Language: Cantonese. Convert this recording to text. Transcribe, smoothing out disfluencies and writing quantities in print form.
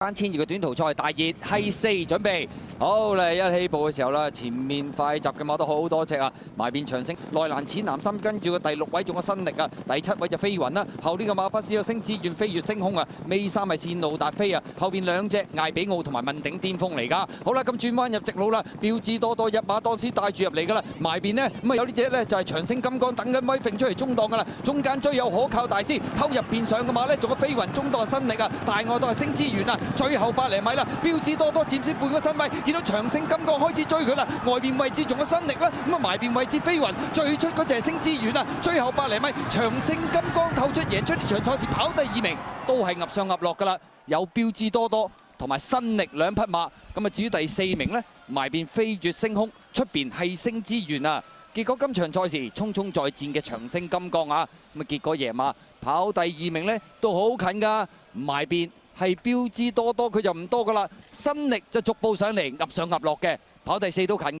3000嘅短途賽大熱係4準備好啦！一起步嘅時候啦，前面快閘嘅馬都好多隻啊，埋邊長勝內欄淺藍心，跟住個第6位仲有新力啊，第7位就飛雲啦，後呢個馬不思有星之願飛越星空啊，尾3係線路達飛啊，後邊2隻艾比奧同埋問鼎巔峰嚟㗎。好啦，咁轉彎入直路啦，標誌多多一馬多斯帶住入嚟㗎啦，埋邊呢，咁啊有呢隻呢就係長勝金剛等緊威揈出嚟中檔㗎啦，中間追有可靠大師偷入邊上嘅馬呢，仲有飛雲中檔係新力啊，大外檔係星之願啊。最後100厘米啦，標誌多多佔先半個身位，見到長勝金剛開始追佢啦，外邊位置仲有新力啦，咁啊埋邊位置飛雲，最出嗰隻係星之願啊，最後100厘米長勝金剛透出贏出呢場賽事跑第2名，都係鴨上鴨落㗎啦，有標誌多多同埋新力2匹馬，咁啊至於第4名呢，埋邊飛越星空，出邊係星之願啊。結果今場賽事匆匆在戰嘅長勝金剛啊，咁啊結果贏馬跑第2名呢，都好近㗎，埋邊係標誌多多佢就唔多㗎啦，新力就逐步上嚟，鴨上鴨落嘅，跑第4都近㗎。